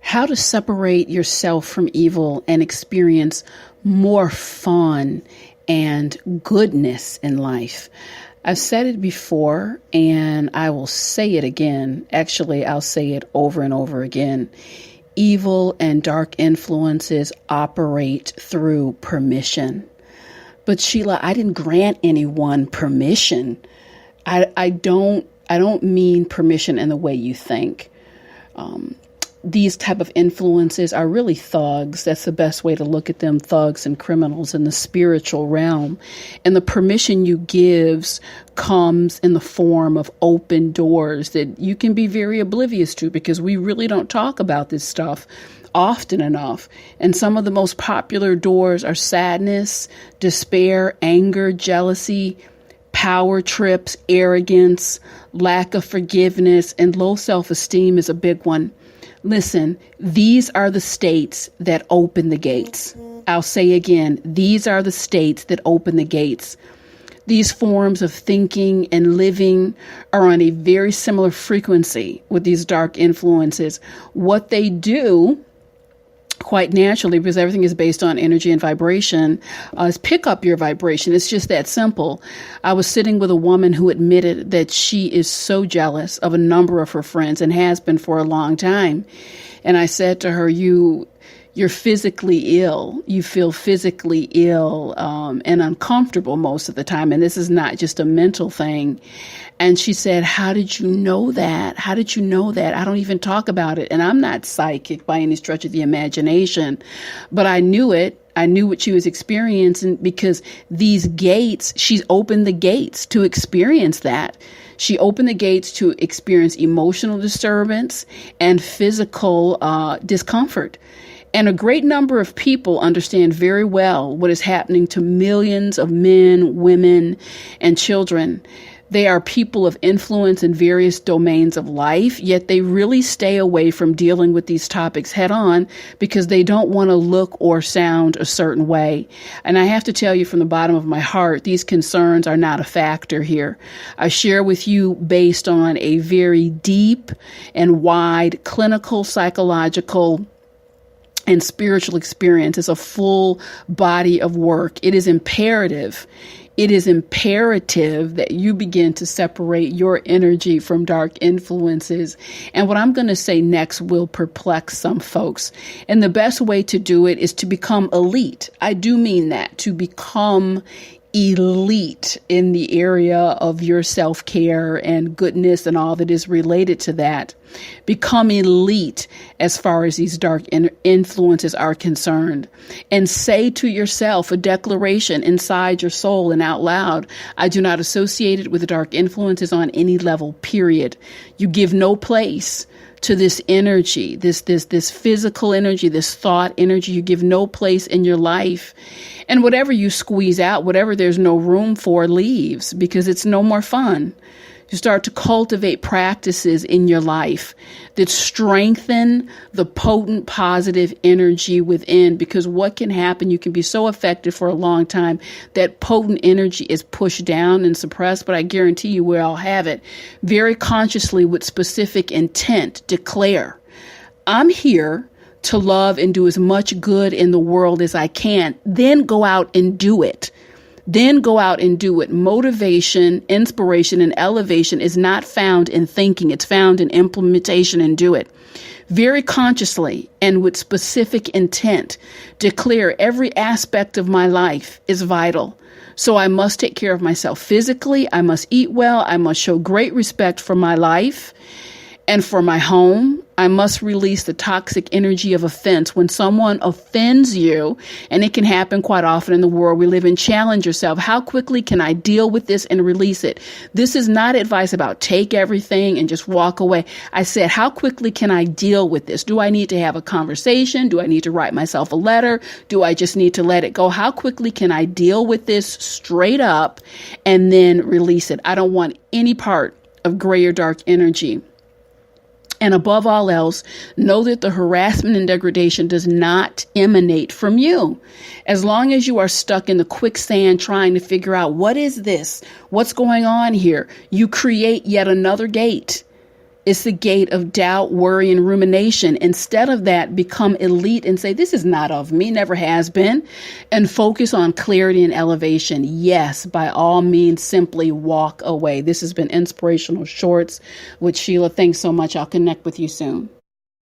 how to separate yourself from evil and experience more fun and goodness in life. I've said it before and I will say it again. Actually, I'll say it over and over again. Evil and dark influences operate through permission. But Sheila, I didn't grant anyone permission. I don't mean permission in the way you think. These type of influences are really thugs. That's the best way to look at them, thugs and criminals in the spiritual realm. And the permission you gives comes in the form of open doors that you can be very oblivious to, because we really don't talk about this stuff often enough. And some of the most popular doors are sadness, despair, anger, jealousy, power trips, arrogance, lack of forgiveness, and low self-esteem is a big one. Listen, these are the states that open the gates. I'll say again, these are the states that open the gates. These forms of thinking and living are on a very similar frequency with these dark influences. What they do, quite naturally, because everything is based on energy and vibration, is pick up your vibration. It's just that simple. I was sitting with a woman who admitted that she is so jealous of a number of her friends and has been for a long time. And I said to her, you're physically ill. You feel physically ill and uncomfortable most of the time. And this is not just a mental thing. And she said, how did you know that? How did you know that? I don't even talk about it. And I'm not psychic by any stretch of the imagination, but I knew it. I knew what she was experiencing because these gates, she's opened the gates to experience that. She opened the gates to experience emotional disturbance and physical discomfort. And a great number of people understand very well what is happening to millions of men, women, and children. They are people of influence in various domains of life, yet they really stay away from dealing with these topics head on because they don't want to look or sound a certain way. And I have to tell you from the bottom of my heart, these concerns are not a factor here. I share with you based on a very deep and wide clinical, psychological, and spiritual experience. It's a full body of work. It is imperative. It is imperative that you begin to separate your energy from dark influences. And what I'm going to say next will perplex some folks. And the best way to do it is to become elite. I do mean that, to become elite in the area of your self-care and goodness and all that is related to that. Become elite as far as these dark influences are concerned, and say to yourself a declaration inside your soul and out loud: I do not associate it with dark influences on any level, period. You give no place to this energy, this physical energy, this thought energy. You give no place in your life. And whatever you squeeze out, whatever there's no room for, leaves, because it's no more fun. You start to cultivate practices in your life that strengthen the potent positive energy within, because what can happen, you can be so effective for a long time that potent energy is pushed down and suppressed, but I guarantee you we all have it. Very consciously, with specific intent, declare, I'm here to love and do as much good in the world as I can. Then go out and do it. Then go out and do it. Motivation, inspiration, and elevation is not found in thinking. It's found in implementation, and do it. Very consciously and with specific intent, declare every aspect of my life is vital. So I must take care of myself physically. I must eat well. I must show great respect for my life and for my home. I must release the toxic energy of offense. When someone offends you, and it can happen quite often in the world we live in, challenge yourself. How quickly can I deal with this and release it? This is not advice about take everything and just walk away. I said, how quickly can I deal with this? Do I need to have a conversation? Do I need to write myself a letter? Do I just need to let it go? How quickly can I deal with this straight up and then release it? I don't want any part of gray or dark energy. And above all else, know that the harassment and degradation does not emanate from you. As long as you are stuck in the quicksand trying to figure out, what is this? What's going on here? You create yet another gate. It's the gate of doubt, worry, and rumination. Instead of that, become elite and say, this is not of me, never has been, and focus on clarity and elevation. Yes, by all means, simply walk away. This has been Inspirational Shorts with Sheila. Thanks so much. I'll connect with you soon.